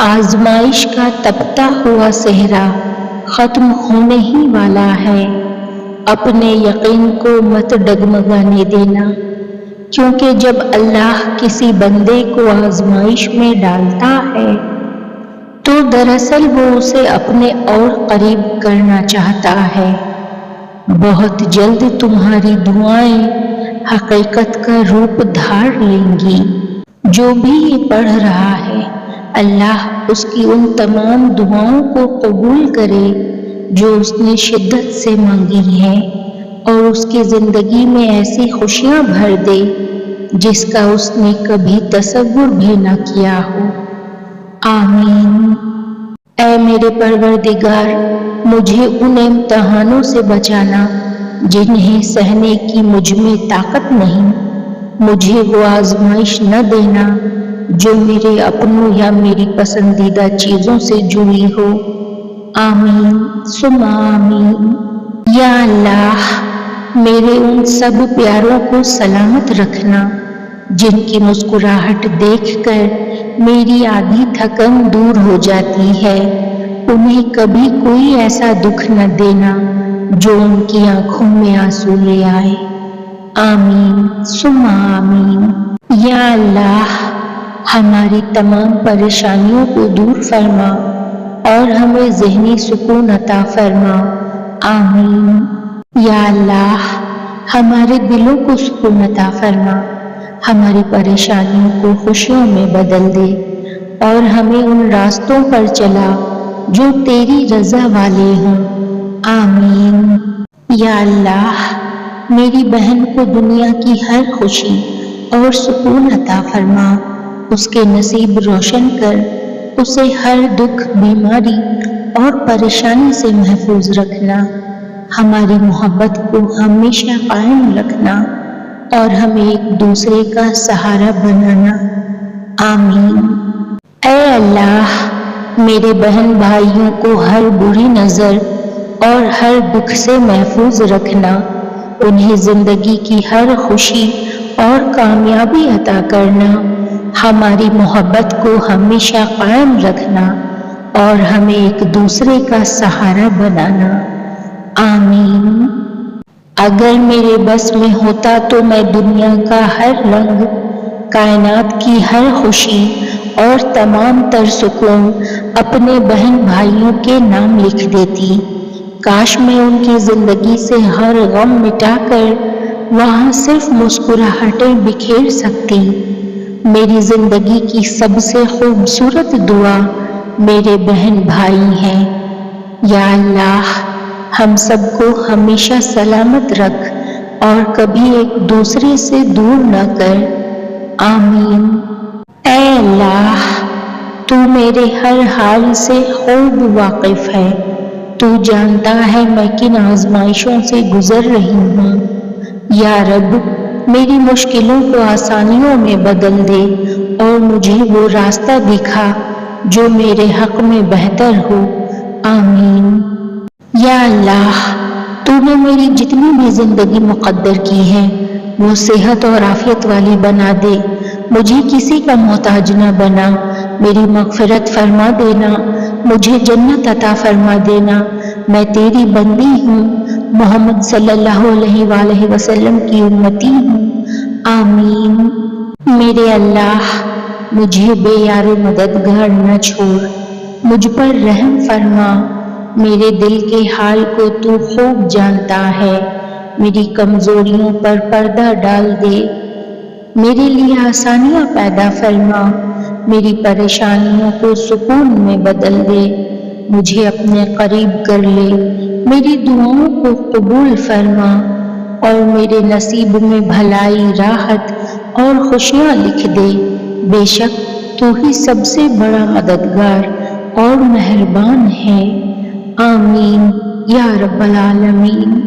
آزمائش کا تپتا ہوا صحرا ختم ہونے ہی والا ہے، اپنے یقین کو مت ڈگمگانے دینا، کیونکہ جب اللہ کسی بندے کو آزمائش میں ڈالتا ہے تو دراصل وہ اسے اپنے اور قریب کرنا چاہتا ہے۔ بہت جلد تمہاری دعائیں حقیقت کا روپ دھار لیں گی۔ جو بھی یہ پڑھ رہا ہے، اللہ اس کی ان تمام دعاؤں کو قبول کرے جو اس نے شدت سے مانگی ہیں، اور اس کی زندگی میں ایسی خوشیاں بھر دے جس کا اس نے کبھی تصور بھی نہ کیا ہو۔ آمین۔ اے میرے پروردگار، مجھے ان امتحانوں سے بچانا جنہیں سہنے کی مجھ میں طاقت نہیں۔ مجھے وہ آزمائش نہ دینا جو میرے اپنوں یا میری پسندیدہ چیزوں سے جڑی ہو۔ آمین ثم آمین۔ یا اللہ، میرے ان سب پیاروں کو سلامت رکھنا جن کی مسکراہٹ دیکھ کر میری آدھی تھکن دور ہو جاتی ہے۔ انہیں کبھی کوئی ایسا دکھ نہ دینا جو ان کی آنکھوں میں آنسو لے آئے۔ آمین ثم آمین۔ یا اللہ، ہماری تمام پریشانیوں کو دور فرما اور ہمیں ذہنی سکون عطا فرما۔ آمین۔ یا اللہ، ہمارے دلوں کو سکون عطا فرما، ہماری پریشانیوں کو خوشیوں میں بدل دے اور ہمیں ان راستوں پر چلا جو تیری رضا والے ہوں۔ آمین۔ یا اللہ، میری بہن کو دنیا کی ہر خوشی اور سکون عطا فرما، اس کے نصیب روشن کر اسے ہر دکھ، بیماری اور پریشانی سے محفوظ رکھنا، ہماری محبت کو ہمیشہ قائم رکھنا اور ہمیں ایک دوسرے کا سہارا بنانا۔ آمین۔ اے اللہ، میرے بہن بھائیوں کو ہر بری نظر اور ہر دکھ سے محفوظ رکھنا، انہیں زندگی کی ہر خوشی اور کامیابی عطا کرنا، ہماری محبت کو ہمیشہ قائم رکھنا اور ہمیں ایک دوسرے کا سہارا بنانا۔ آمین۔ اگر میرے بس میں ہوتا تو میں دنیا کا ہر رنگ، کائنات کی ہر خوشی اور تمام تر سکون اپنے بہن بھائیوں کے نام لکھ دیتی۔ کاش میں ان کی زندگی سے ہر غم مٹا کر وہاں صرف مسکراہٹیں بکھیر سکتی۔ میری زندگی کی سب سے خوبصورت دعا میرے بہن بھائی ہیں۔ یا اللہ، ہم سب کو ہمیشہ سلامت رکھ اور کبھی ایک دوسرے سے دور نہ کر۔ آمین۔ اے اللہ، تو میرے ہر حال سے خوب واقف ہے، تو جانتا ہے میں کن آزمائشوں سے گزر رہی ہوں۔ یا رب، میری مشکلوں کو آسانیوں میں بدل دے اور مجھے وہ راستہ دکھا جو میرے حق میں بہتر ہو۔ آمین۔ یا اللہ، تو نے میری جتنی بھی زندگی مقدر کی ہے وہ صحت اور عافیت والی بنا دے، مجھے کسی کا محتاج نہ بنا، میری مغفرت فرما دینا، مجھے جنت عطا فرما دینا۔ میں تیری بندی ہوں، محمد صلی اللہ علیہ وآلہ وسلم کی امتی ہوں۔ آمین۔ میرے اللہ، مجھے بے یار و مددگار نہ چھوڑ، مجھ پر رحم فرما، میرے دل کے حال کو تو خوب جانتا ہے، میری کمزوریوں پر پردہ ڈال دے، میرے لیے آسانیاں پیدا فرما، میری پریشانیوں کو سکون میں بدل دے، مجھے اپنے قریب کر لے، میری دعاؤں کو قبول فرما اور میرے نصیب میں بھلائی، راحت اور خوشیاں لکھ دے۔ بے شک تو ہی سب سے بڑا مددگار اور مہربان ہے۔ آمین یا رب العالمین۔